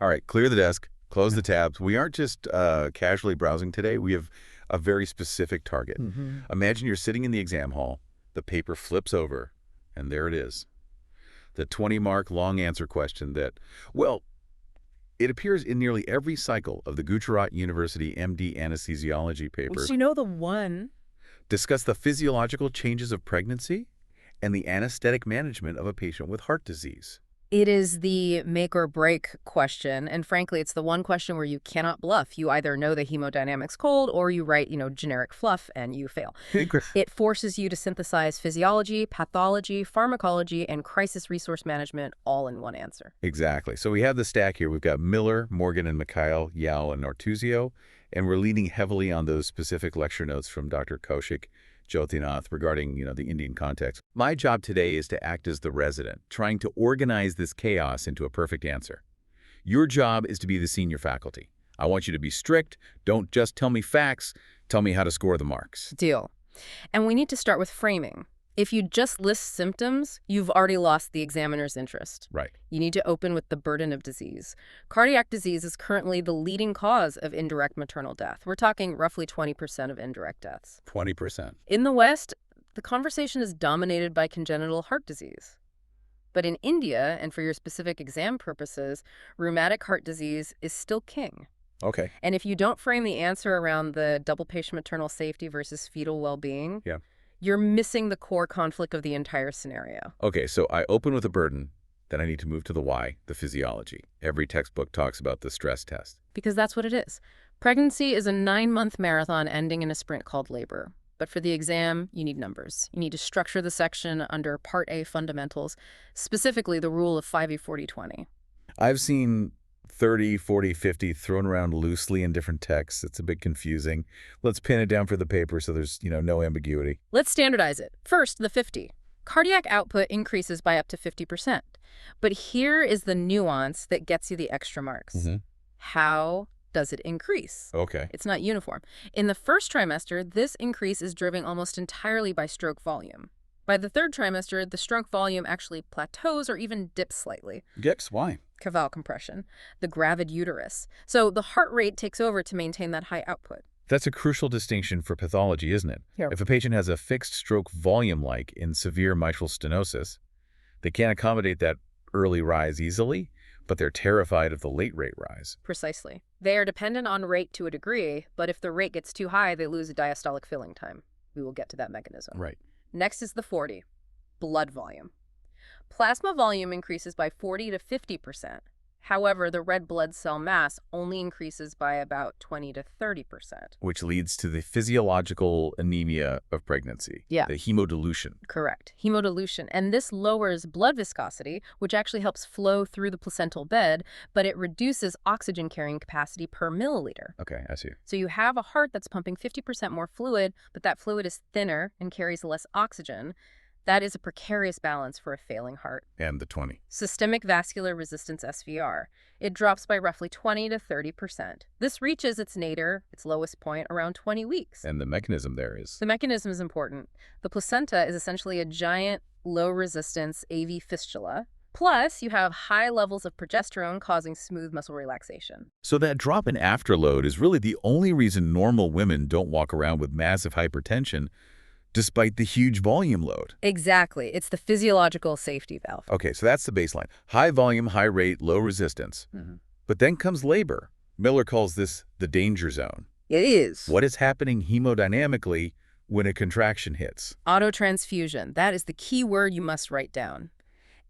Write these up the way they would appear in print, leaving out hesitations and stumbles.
All right, clear the desk, close the tabs. We aren't just casually browsing today. We have a very specific target. Imagine you're sitting in the exam hall, the paper flips over, and there it is. The 20-mark long answer question that, well, it appears in nearly every cycle of the Gujarat University MD anesthesiology papers. You know the one. Discuss the physiological changes of pregnancy and the anesthetic management of a patient with heart disease. It is the make or break question, and frankly, it's the one question where you cannot bluff. You either know the hemodynamics cold or you write, generic fluff and you fail. It forces you to synthesize physiology, pathology, pharmacology, and crisis resource management all in one answer. Exactly. So we have the stack here. We've got Miller, Morgan and Mikhail, Yao, and Ortuzio, and we're leaning heavily on those specific lecture notes from Dr. Kaushik Jyotinath regarding, the Indian context. My job today is to act as the resident, trying to organize this chaos into a perfect answer. Your job is to be the senior faculty. I want you to be strict. Don't just tell me facts. Tell me how to score the marks. Deal. And we need to start with framing. If you just list symptoms, you've already lost the examiner's interest. Right. You need to open with the burden of disease. Cardiac disease is currently the leading cause of indirect maternal death. We're talking roughly 20% of indirect deaths. 20%. In the West, the conversation is dominated by congenital heart disease. But in India, and for your specific exam purposes, rheumatic heart disease is still king. Okay. And if you don't frame the answer around the double patient maternal safety versus fetal well-being, you're missing the core conflict of the entire scenario. Okay, so I open with a burden, then I need to move to the why, the physiology. Every textbook talks about the stress test. Because that's what it is. Pregnancy is a 9-month marathon ending in a sprint called labor. But for the exam, you need numbers. You need to structure the section under Part A fundamentals, specifically the rule of 5E40-20. I've seen 30, 40, 50 thrown around loosely in different texts. It's a bit confusing. Let's pin it down for the paper so there's, no ambiguity. Let's standardize it. First, the 50. Cardiac output increases by up to 50%. But here is the nuance that gets you the extra marks. How does it increase? Okay. It's not uniform. In the first trimester, this increase is driven almost entirely by stroke volume. By the third trimester, the stroke volume actually plateaus or even dips slightly. Dips? Why? Cavale compression, the gravid uterus. So the heart rate takes over to maintain that high output. That's a crucial distinction for pathology, isn't it? Yeah. If a patient has a fixed stroke volume like in severe mitral stenosis, they can't accommodate that early rise easily, but they're terrified of the late rate rise. Precisely. They are dependent on rate to a degree, but if the rate gets too high, they lose a diastolic filling time. We will get to that mechanism. Right. Next is the 40, blood volume. Plasma volume increases by 40 to 50%. However, the red blood cell mass only increases by about 20 to 30%. Which leads to the physiological anemia of pregnancy. Yeah. The hemodilution. Correct. Hemodilution. And this lowers blood viscosity, which actually helps flow through the placental bed, but it reduces oxygen carrying capacity per milliliter. Okay, I see. So you have a heart that's pumping 50% more fluid, but that fluid is thinner and carries less oxygen. That is a precarious balance for a failing heart. And the 20. Systemic vascular resistance SVR. It drops by roughly 20 to 30%. This reaches its nadir, its lowest point, around 20 weeks. And the mechanism there is? The mechanism is important. The placenta is essentially a giant, low-resistance AV fistula. Plus, you have high levels of progesterone causing smooth muscle relaxation. So that drop in afterload is really the only reason normal women don't walk around with massive hypertension despite the huge volume load. Exactly. It's the physiological safety valve. Okay, so that's the baseline. High volume, high rate, low resistance. But then comes labor. Miller calls this the danger zone. It is. What is happening hemodynamically when a contraction hits? Autotransfusion. That is the key word you must write down.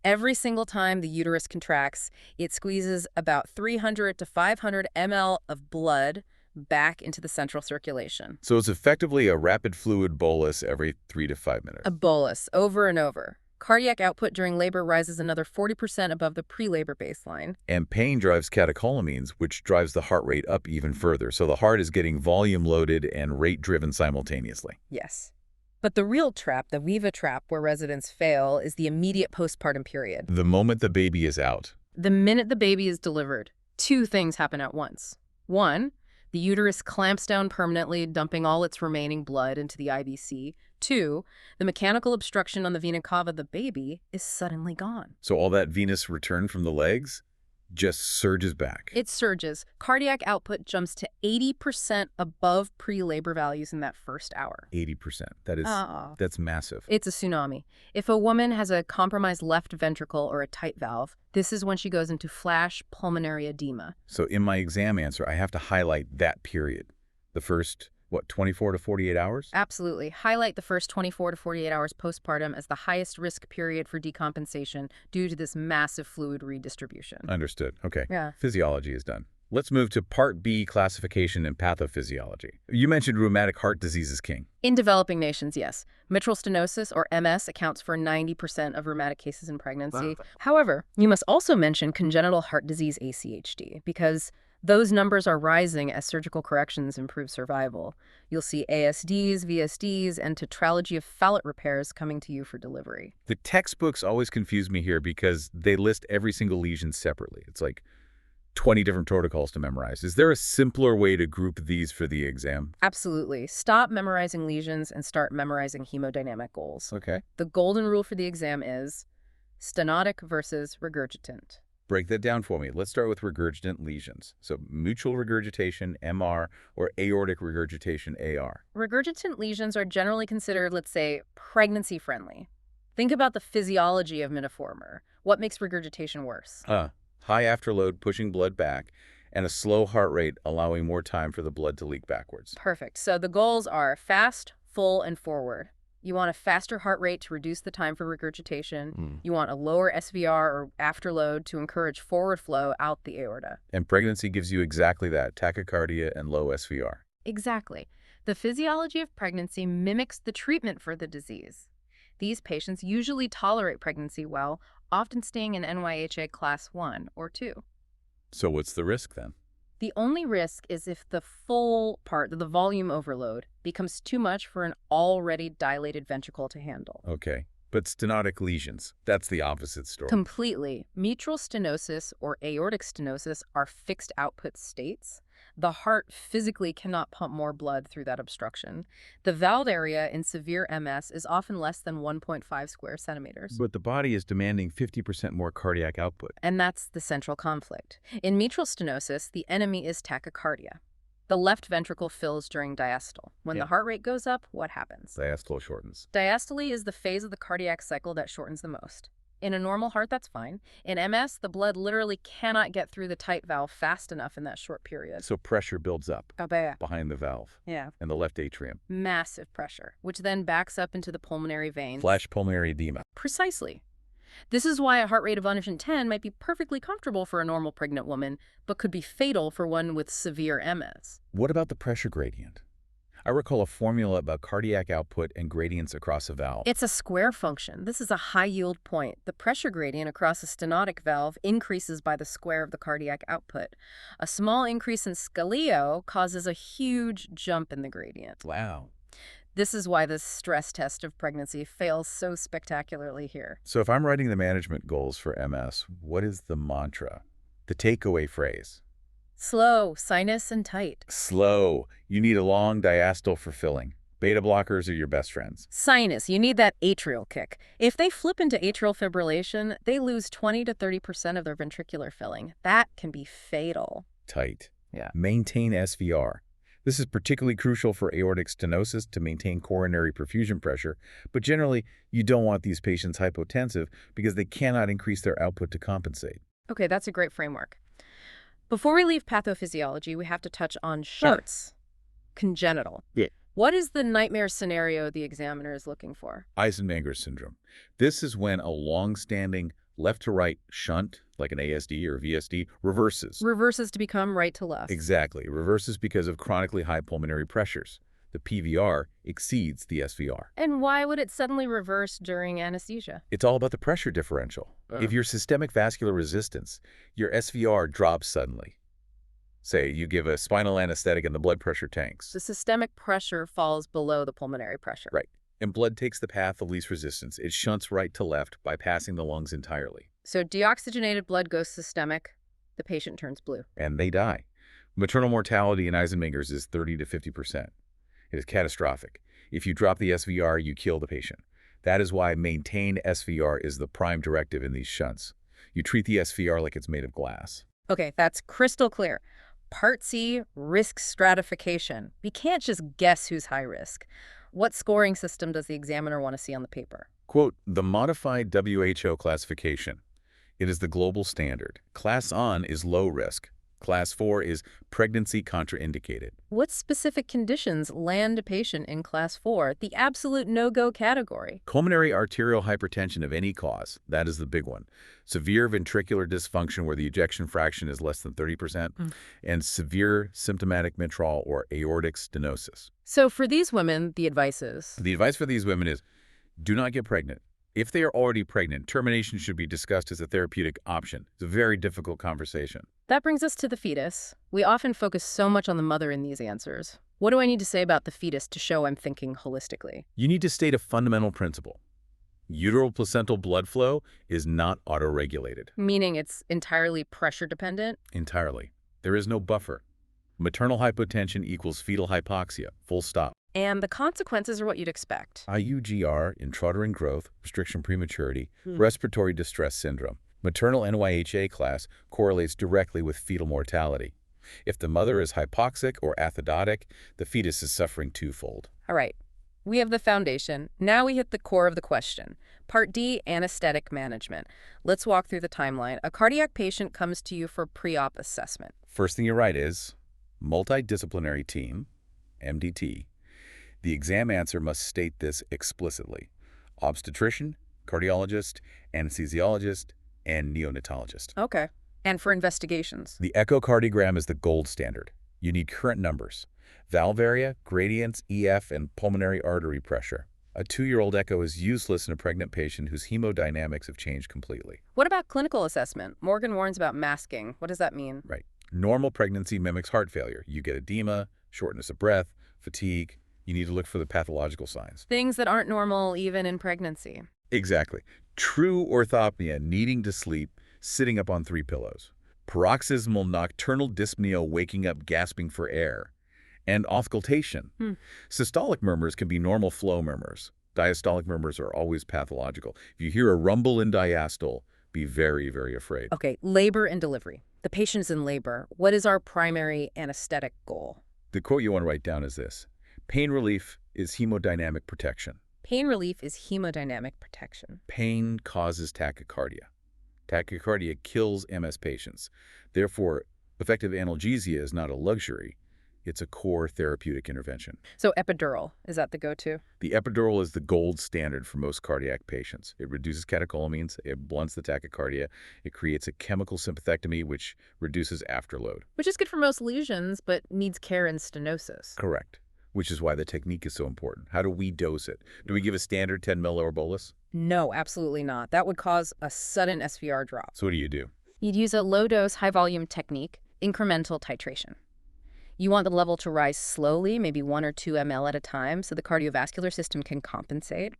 Every single time the uterus contracts, it squeezes about 300 to 500 ml of blood back into the central circulation. So it's effectively a rapid fluid bolus every 3 to 5 minutes. A bolus, over and over. Cardiac output during labor rises another 40% above the pre-labor baseline. And pain drives catecholamines, which drives the heart rate up even further. So the heart is getting volume loaded and rate driven simultaneously. Yes. But the real trap, the VIVA trap, where residents fail, is the immediate postpartum period. The moment the baby is out. The minute the baby is delivered, two things happen at once. One, the uterus clamps down permanently, dumping all its remaining blood into the IVC. Two, the mechanical obstruction on the vena cava of the baby is suddenly gone. So all that venous return from the legs just surges back. It surges. Cardiac output jumps to 80% above pre-labor values in that first hour. 80%. That's massive. It's a tsunami. If a woman has a compromised left ventricle or a tight valve, this is when she goes into flash pulmonary edema. So in my exam answer, I have to highlight that period. The first, 24 to 48 hours? Absolutely. Highlight the first 24 to 48 hours postpartum as the highest risk period for decompensation due to this massive fluid redistribution. Understood. Okay. Yeah. Physiology is done. Let's move to Part B, classification and pathophysiology. You mentioned rheumatic heart disease is king. In developing nations, yes. Mitral stenosis, or MS, accounts for 90% of rheumatic cases in pregnancy. Wow. However, you must also mention congenital heart disease, ACHD, because those numbers are rising as surgical corrections improve survival. You'll see ASDs, VSDs, and tetralogy of fallope repairs coming to you for delivery. The textbooks always confuse me here because they list every single lesion separately. It's like 20 different protocols to memorize. Is there a simpler way to group these for the exam? Absolutely. Stop memorizing lesions and start memorizing hemodynamic goals. Okay. The golden rule for the exam is stenotic versus regurgitant. Break that down for me. Let's start with regurgitant lesions. So mutual regurgitation, MR, or aortic regurgitation, AR. Regurgitant lesions are generally considered, let's say, pregnancy-friendly. Think about the physiology of metaformer. What makes regurgitation worse? High afterload pushing blood back, and a slow heart rate allowing more time for the blood to leak backwards. Perfect. So the goals are full, and forward. You want a faster heart rate to reduce the time for regurgitation. You want a lower SVR or afterload to encourage forward flow out the aorta. And pregnancy gives you exactly that, tachycardia and low SVR. Exactly. The physiology of pregnancy mimics the treatment for the disease. These patients usually tolerate pregnancy well, often staying in NYHA class 1 or 2. So what's the risk then? The only risk is if the full part, the volume overload, becomes too much for an already dilated ventricle to handle. Okay, but stenotic lesions, that's the opposite story. Completely. Mitral stenosis or aortic stenosis are fixed output states. The heart physically cannot pump more blood through that obstruction. The valve area in severe MS is often less than 1.5 square centimeters. But the body is demanding 50% more cardiac output. And that's the central conflict. In mitral stenosis, the enemy is tachycardia. The left ventricle fills during diastole. When the heart rate goes up, what happens? Diastole shortens. Diastole is the phase of the cardiac cycle that shortens the most. In a normal heart, that's fine. In MS, the blood literally cannot get through the tight valve fast enough in that short period. So pressure builds up behind the valve and the left atrium. Massive pressure, which then backs up into the pulmonary veins. Flash pulmonary edema. Precisely. This is why a heart rate of 110 might be perfectly comfortable for a normal pregnant woman, but could be fatal for one with severe MS. What about the pressure gradient? I recall a formula about cardiac output and gradients across a valve. It's a square function. This is a high-yield point. The pressure gradient across a stenotic valve increases by the square of the cardiac output. A small increase in scaleo causes a huge jump in the gradient. Wow. This is why the stress test of pregnancy fails so spectacularly here. So if I'm writing the management goals for MS, what is the mantra? The takeaway phrase? Slow, sinus, and tight. Slow. You need a long diastole for filling. Beta blockers are your best friends. Sinus, you need that atrial kick. If they flip into atrial fibrillation, they lose 20 to 30% of their ventricular filling. That can be fatal. Tight. Maintain SVR. This is particularly crucial for aortic stenosis to maintain coronary perfusion pressure, but generally, you don't want these patients hypotensive because they cannot increase their output to compensate. Okay, that's a great framework. Before we leave pathophysiology, we have to touch on shunts. Congenital. What is the nightmare scenario the examiner is looking for? Eisenmenger syndrome. This is when a long-standing left-to-right shunt, like an ASD or VSD, reverses. Reverses to become right to left. Exactly. Reverses because of chronically high pulmonary pressures. The PVR exceeds the SVR. And why would it suddenly reverse during anesthesia? It's all about the pressure differential. If you're systemic vascular resistance, your SVR drops suddenly. Say you give a spinal anesthetic and the blood pressure tanks. The systemic pressure falls below the pulmonary pressure. Right. And blood takes the path of least resistance. It shunts right to left, bypassing the lungs entirely. So deoxygenated blood goes systemic, the patient turns blue. And they die. Maternal mortality in Eisenmenger's is 30 to 50%. It is catastrophic. If you drop the SVR, you kill the patient. That is why maintain SVR is the prime directive in these shunts. You treat the SVR like it's made of glass. Okay, that's crystal clear. Part C, risk stratification. We can't just guess who's high risk. What scoring system does the examiner want to see on the paper? Quote, the modified WHO classification. It is the global standard. Class on is low risk. Class 4 is pregnancy contraindicated. What specific conditions land a patient in Class 4, the absolute no-go category? Pulmonary arterial hypertension of any cause, that is the big one. Severe ventricular dysfunction where the ejection fraction is less than 30%, and severe symptomatic mitral or aortic stenosis. So for these women, the advice is? The advice for these women is do not get pregnant. If they are already pregnant, termination should be discussed as a therapeutic option. It's a very difficult conversation. That brings us to the fetus. We often focus so much on the mother in these answers. What do I need to say about the fetus to show I'm thinking holistically? You need to state a fundamental principle. Uteral placental blood flow is not autoregulated. Meaning it's entirely pressure dependent? Entirely. There is no buffer. Maternal hypotension equals fetal hypoxia, full stop. And the consequences are what you'd expect. IUGR, intrauterine growth, restriction prematurity, respiratory distress syndrome. Maternal NYHA class correlates directly with fetal mortality. If the mother is hypoxic or acidotic, the fetus is suffering twofold. All right. We have the foundation. Now we hit the core of the question. Part D, anesthetic management. Let's walk through the timeline. A cardiac patient comes to you for pre-op assessment. First thing you write is multidisciplinary team, MDT. The exam answer must state this explicitly. Obstetrician, cardiologist, anesthesiologist, and neonatologist. Okay. And for investigations? The echocardiogram is the gold standard. You need current numbers, valve area, gradients, EF, and pulmonary artery pressure. A 2-year-old echo is useless in a pregnant patient whose hemodynamics have changed completely. What about clinical assessment? Morgan warns about masking. What does that mean? Right. Normal pregnancy mimics heart failure. You get edema, shortness of breath, fatigue. You need to look for the pathological signs. Things that aren't normal even in pregnancy. Exactly. True orthopnea, needing to sleep, sitting up on 3 pillows. Paroxysmal nocturnal dyspnea, waking up gasping for air. And auscultation. Systolic murmurs can be normal flow murmurs. Diastolic murmurs are always pathological. If you hear a rumble in diastole, be very, very afraid. Okay, labor and delivery. The patient's in labor. What is our primary anesthetic goal? The quote you want to write down is this. Pain relief is hemodynamic protection. Pain relief is hemodynamic protection. Pain causes tachycardia. Tachycardia kills MS patients. Therefore, effective analgesia is not a luxury. It's a core therapeutic intervention. So epidural, is that the go-to? The epidural is the gold standard for most cardiac patients. It reduces catecholamines, it blunts the tachycardia, it creates a chemical sympathectomy, which reduces afterload. Which is good for most lesions, but needs care in stenosis. Correct. Which is why the technique is so important. How do we dose it? Do we give a standard 10 milliliter bolus? No, absolutely not. That would cause a sudden SVR drop. So what do you do? You'd use a low-dose, high-volume technique, incremental titration. You want the level to rise slowly, maybe 1 or 2 ml at a time, so the cardiovascular system can compensate.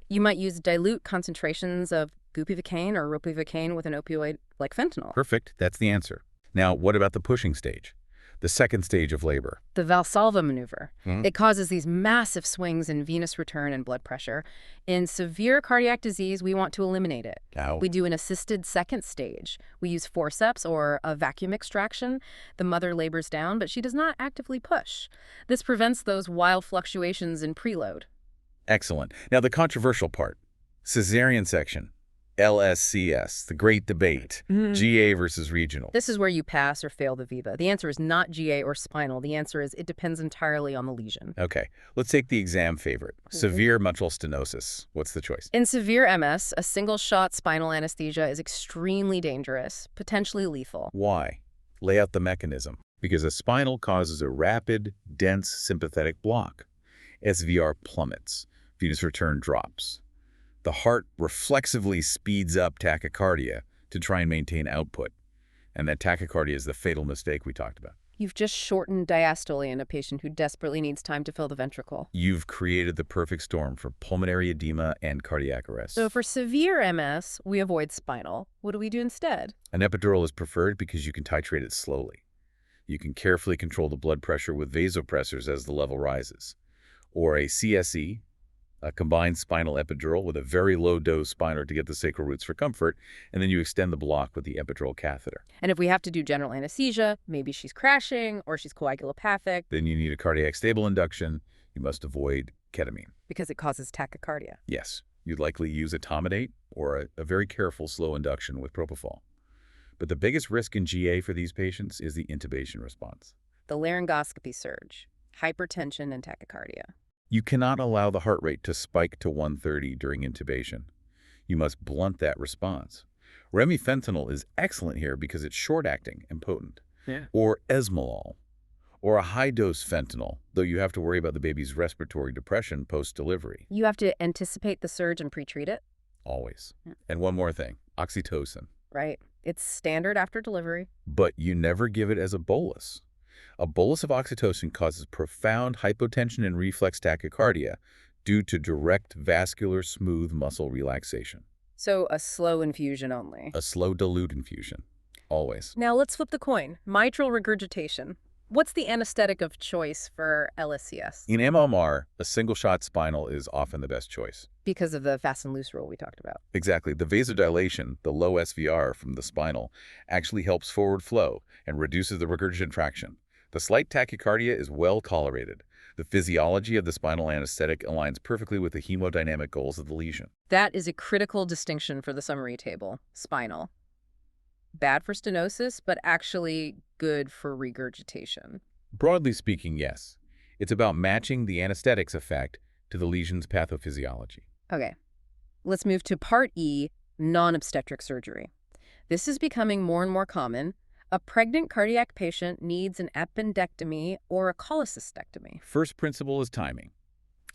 You might use dilute concentrations of bupivacaine or ropivacaine with an opioid like fentanyl. Perfect. That's the answer. Now, what about the pushing stage? The second stage of labor. The Valsalva maneuver. It causes these massive swings in venous return and blood pressure. In severe cardiac disease, we want to eliminate it. Ow. We do an assisted second stage. We use forceps or a vacuum extraction. The mother labors down, but she does not actively push. This prevents those wild fluctuations in preload. Excellent. Now, the controversial part. Cesarean section. LSCS, the great debate, GA versus regional. This is where you pass or fail the VIVA. The answer is not GA or spinal. The answer is it depends entirely on the lesion. Okay, let's take the exam favorite, severe mitral stenosis. What's the choice? In severe MS, a single-shot spinal anesthesia is extremely dangerous, potentially lethal. Why? Lay out the mechanism. Because a spinal causes a rapid, dense sympathetic block. SVR plummets. Venous return drops. The heart reflexively speeds up tachycardia to try and maintain output. And that tachycardia is the fatal mistake we talked about. You've just shortened diastole in a patient who desperately needs time to fill the ventricle. You've created the perfect storm for pulmonary edema and cardiac arrest. So for severe MS, we avoid spinal. What do we do instead? An epidural is preferred because you can titrate it slowly. You can carefully control the blood pressure with vasopressors as the level rises. Or a CSE, a combined spinal epidural with a very low-dose spinner to get the sacral roots for comfort, and then you extend the block with the epidural catheter. And if we have to do general anesthesia, maybe she's crashing or she's coagulopathic. Then you need a cardiac stable induction. You must avoid ketamine. Because it causes tachycardia. Yes, you'd likely use etomidate or a very careful slow induction with propofol. But the biggest risk in GA for these patients is the intubation response. The laryngoscopy surge, hypertension, and tachycardia. You cannot allow the heart rate to spike to 130 during intubation. You must blunt that response. Remifentanil is excellent here because it's short-acting and potent. Yeah. Or esmolol, or a high-dose fentanyl, though you have to worry about the baby's respiratory depression post-delivery. You have to anticipate the surge and pre-treat it? Always. Yeah. And one more thing, oxytocin. Right. It's standard after delivery. But you never give it as a bolus. A bolus of oxytocin causes profound hypotension and reflex tachycardia due to direct vascular smooth muscle relaxation. So a slow infusion only. A slow dilute infusion. Always. Now let's flip the coin. Mitral regurgitation. What's the anesthetic of choice for LSCS? In MMR, a single-shot spinal is often the best choice. Because of the fast and loose rule we talked about. Exactly. The vasodilation, the low SVR from the spinal, actually helps forward flow and reduces the regurgitant fraction. The slight tachycardia is well tolerated. The physiology of the spinal anesthetic aligns perfectly with the hemodynamic goals of the lesion. That is a critical distinction for the summary table. Spinal. Bad for stenosis, but actually good for regurgitation. Broadly speaking, yes. It's about matching the anesthetic's effect to the lesion's pathophysiology. Okay. Let's move to Part E, non-obstetric surgery. This is becoming more and more common. A pregnant cardiac patient needs an appendectomy or a cholecystectomy. First principle is timing.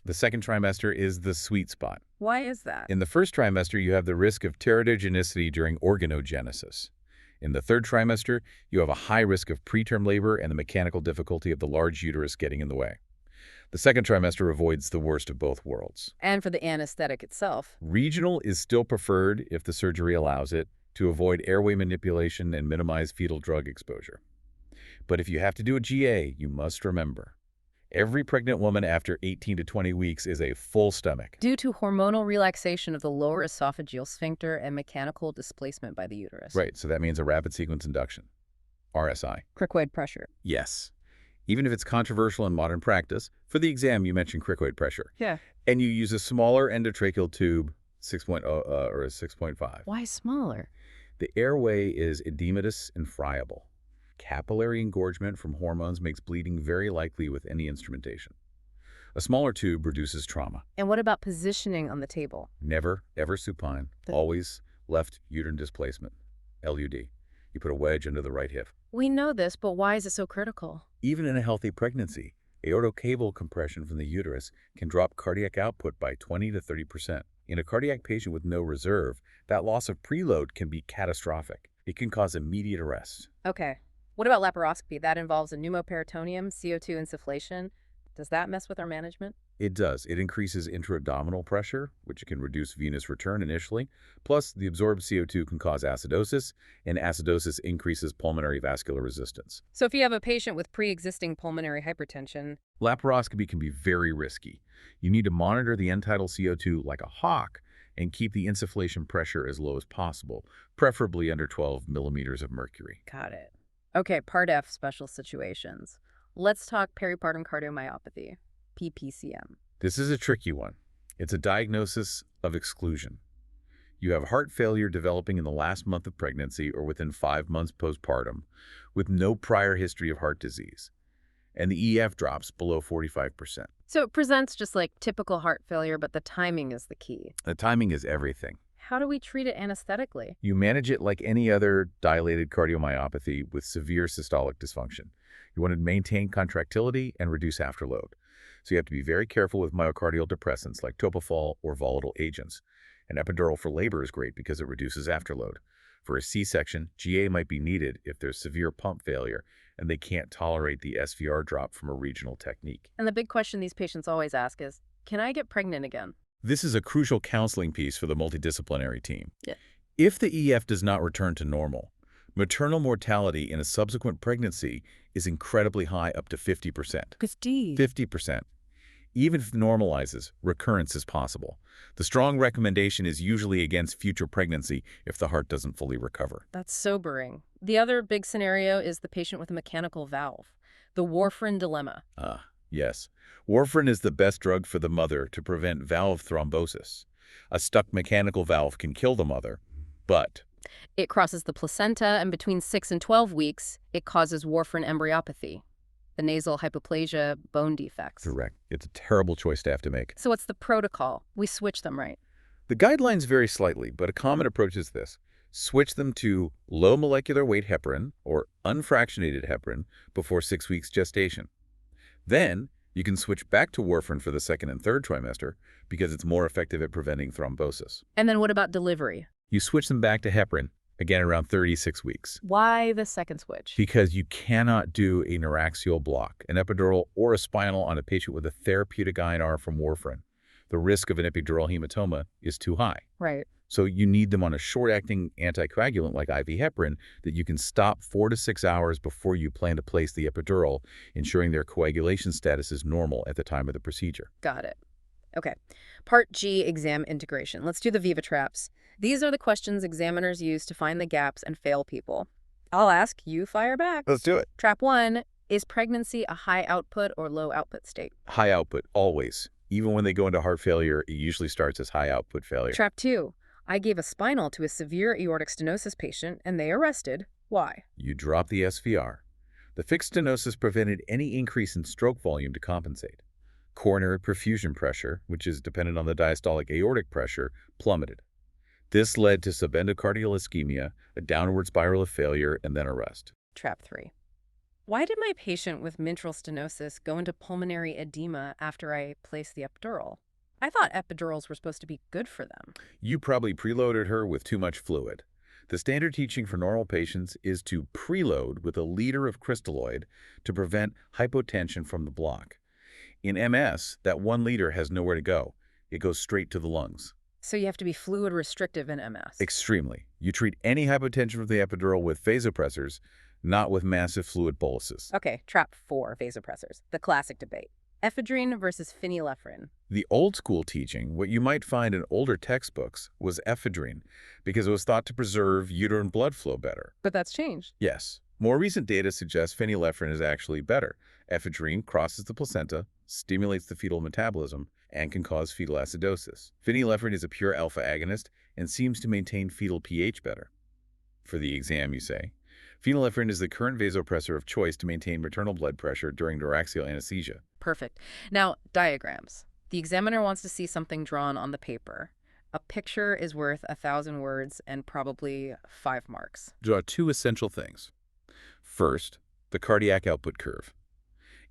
The second trimester is the sweet spot. Why is that? In the first trimester, you have the risk of teratogenicity during organogenesis. In the third trimester, you have a high risk of preterm labor and the mechanical difficulty of the large uterus getting in the way. The second trimester avoids the worst of both worlds. And for the anesthetic itself. Regional is still preferred if the surgery allows it to avoid airway manipulation and minimize fetal drug exposure. But if you have to do a GA, you must remember, every pregnant woman after 18 to 20 weeks is a full stomach. Due to hormonal relaxation of the lower esophageal sphincter and mechanical displacement by the uterus. Right, so that means a rapid sequence induction. RSI. Cricoid pressure. Yes. Even if it's controversial in modern practice, for the exam you mentioned cricoid pressure. Yeah. And you use a smaller endotracheal tube, 6.0 or a 6.5. Why smaller? The airway is edematous and friable. Capillary engorgement from hormones makes bleeding very likely with any instrumentation. A smaller tube reduces trauma. And what about positioning on the table? Never, ever supine. Always left uterine displacement, LUD. You put a wedge under the right hip. We know this, but why is it so critical? Even in a healthy pregnancy, aortocable compression from the uterus can drop cardiac output by 20 to 30%. In a cardiac patient with no reserve, that loss of preload can be catastrophic. It can cause immediate arrest. Okay. What about laparoscopy? That involves a pneumoperitoneum, CO2 insufflation. Does that mess with our management? It does. It increases intra-abdominal pressure, which can reduce venous return initially. Plus, the absorbed CO2 can cause acidosis, and acidosis increases pulmonary vascular resistance. So if you have a patient with pre-existing pulmonary hypertension, laparoscopy can be very risky. You need to monitor the end-tidal CO2 like a hawk and keep the insufflation pressure as low as possible, preferably under 12 millimeters of mercury. Got it. Okay, Part F, special situations. Let's talk peripartum cardiomyopathy, PPCM. This is a tricky one. It's a diagnosis of exclusion. You have heart failure developing in the last month of pregnancy or within 5 months postpartum with no prior history of heart disease, and the EF drops below 45%. So it presents just like typical heart failure, but the timing is the key. The timing is everything. How do we treat it anesthetically? You manage it like any other dilated cardiomyopathy with severe systolic dysfunction. You want to maintain contractility and reduce afterload. So you have to be very careful with myocardial depressants like topofol or volatile agents. An epidural for labor is great because it reduces afterload. For a C-section, GA might be needed if there's severe pump failure and they can't tolerate the SVR drop from a regional technique. And the big question these patients always ask is, can I get pregnant again? This is a crucial counseling piece for the multidisciplinary team. Yeah. If the EF does not return to normal, maternal mortality in a subsequent pregnancy is incredibly high, up to 50%. 50%. Even if it normalizes, recurrence is possible. The strong recommendation is usually against future pregnancy if the heart doesn't fully recover. That's sobering. The other big scenario is the patient with a mechanical valve, the warfarin dilemma. Yes. Warfarin is the best drug for the mother to prevent valve thrombosis. A stuck mechanical valve can kill the mother, but It crosses the placenta, and between 6 and 12 weeks, it causes warfarin embryopathy, the nasal hypoplasia, bone defects. correct. It's a terrible choice to have to make. So what's the protocol? We switch them, right? The guidelines vary slightly, but a common approach is this. Switch them to low molecular weight heparin or unfractionated heparin before 6 weeks gestation. Then, you can switch back to warfarin for the second and third trimester because it's more effective at preventing thrombosis. And then what about delivery? You switch them back to heparin, again around 36 weeks. Why the second switch? Because you cannot do a neuraxial block, an epidural, or a spinal on a patient with a therapeutic INR from warfarin. The risk of an epidural hematoma is too high. Right. So you need them on a short-acting anticoagulant like IV heparin that you can stop 4 to 6 hours before you plan to place the epidural, ensuring their coagulation status is normal at the time of the procedure. Got it. Okay. Part G, exam integration. Let's do the Viva traps. These are the questions examiners use to find the gaps and fail people. I'll ask, you fire back. Let's do it. Trap 1, is pregnancy a high output or low output state? High output, always. Even when they go into heart failure, it usually starts as high output failure. Trap 2, I gave a spinal to a severe aortic stenosis patient and they arrested. Why? You drop the SVR. The fixed stenosis prevented any increase in stroke volume to compensate. Coronary perfusion pressure, which is dependent on the diastolic aortic pressure, plummeted. This led to subendocardial ischemia, a downward spiral of failure, and then arrest. Trap 3. Why did my patient with mitral stenosis go into pulmonary edema after I placed the epidural? I thought epidurals were supposed to be good for them. You probably preloaded her with too much fluid. The standard teaching for normal patients is to preload with a liter of crystalloid to prevent hypotension from the block. In MS, that 1 liter has nowhere to go. It goes straight to the lungs. So you have to be fluid restrictive in MS. Extremely. You treat any hypotension from the epidural with vasopressors, not with massive fluid boluses. Okay, trap 4, vasopressors. The classic debate. Ephedrine versus phenylephrine. The old school teaching, what you might find in older textbooks, was ephedrine because it was thought to preserve uterine blood flow better. But that's changed. Yes. More recent data suggests phenylephrine is actually better. Ephedrine crosses the placenta, stimulates the fetal metabolism, and can cause fetal acidosis. Phenylephrine is a pure alpha agonist and seems to maintain fetal pH better. For the exam, you say. Phenylephrine is the current vasopressor of choice to maintain maternal blood pressure during neuraxial anesthesia. Perfect. Now, diagrams. The examiner wants to see something drawn on the paper. A picture is worth 1,000 words and probably 5 marks. Draw 2 essential things. First, the cardiac output curve.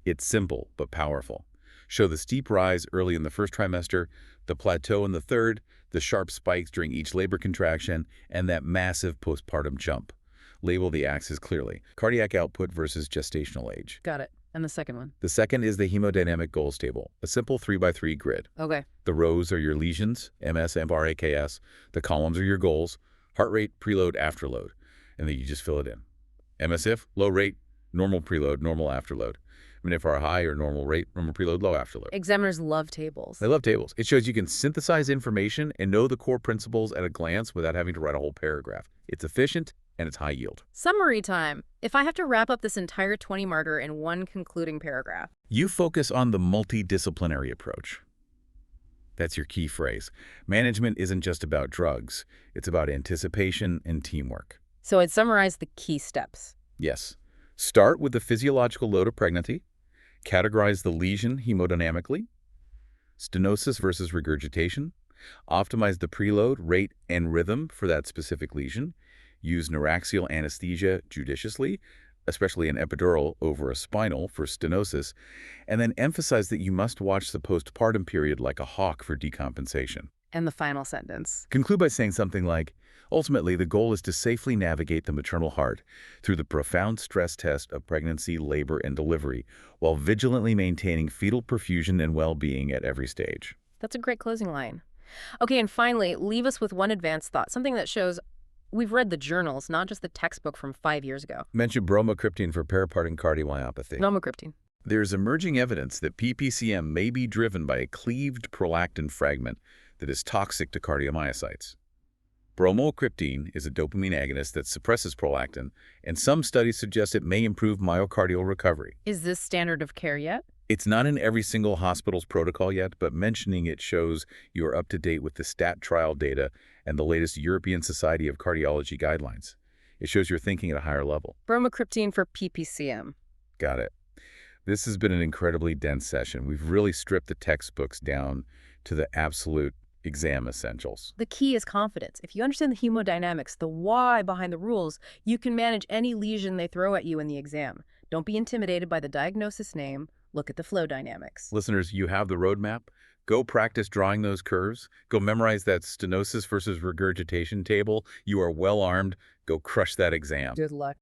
It's simple but powerful. Show the steep rise early in the first trimester, the plateau in the third, the sharp spikes during each labor contraction, and that massive postpartum jump. Label the axis clearly. Cardiac output versus gestational age. Got it. And the second one? The second is the hemodynamic goals table, a simple 3x3 grid. Okay. The rows are your lesions, MS, MR, AKS. The columns are your goals, heart rate, preload, afterload. And then you just fill it in. MSIF, low rate, normal preload, normal afterload. MNIFR high or normal rate, normal preload, low afterload. Examiners love tables. They love tables. It shows you can synthesize information and know the core principles at a glance without having to write a whole paragraph. It's efficient and it's high yield. Summary time. If I have to wrap up this entire 20-marker in one concluding paragraph. You focus on the multidisciplinary approach. That's your key phrase. Management isn't just about drugs. It's about anticipation and teamwork. So I'd summarize the key steps. Yes. Start with the physiological load of pregnancy. Categorize the lesion hemodynamically. Stenosis versus regurgitation. Optimize the preload, rate, and rhythm for that specific lesion. Use neuraxial anesthesia judiciously, especially an epidural over a spinal for stenosis, and then emphasize that you must watch the postpartum period like a hawk for decompensation. And the final sentence. Conclude by saying something like, ultimately, the goal is to safely navigate the maternal heart through the profound stress test of pregnancy, labor, and delivery, while vigilantly maintaining fetal perfusion and well-being at every stage. That's a great closing line. Okay, and finally, leave us with one advanced thought, something that shows we've read the journals, not just the textbook from 5 years ago. Mention bromocriptine for peripartum cardiomyopathy. Bromocriptine. There's emerging evidence that PPCM may be driven by a cleaved prolactin fragment that is toxic to cardiomyocytes. Bromocriptine is a dopamine agonist that suppresses prolactin, and some studies suggest it may improve myocardial recovery. Is this standard of care yet? It's not in every single hospital's protocol yet, but mentioning it shows you are up to date with the STAT trial data and the latest European Society of Cardiology guidelines. It shows you're thinking at a higher level. Bromocriptine for PPCM. Got it. This has been an incredibly dense session. We've really stripped the textbooks down to the absolute exam essentials. The key is confidence. If you understand the hemodynamics, the why behind the rules, you can manage any lesion they throw at you in the exam. Don't be intimidated by the diagnosis name. Look at the flow dynamics. Listeners, you have the roadmap. Go practice drawing those curves. Go memorize that stenosis versus regurgitation table. You are well armed. Go crush that exam. Good luck.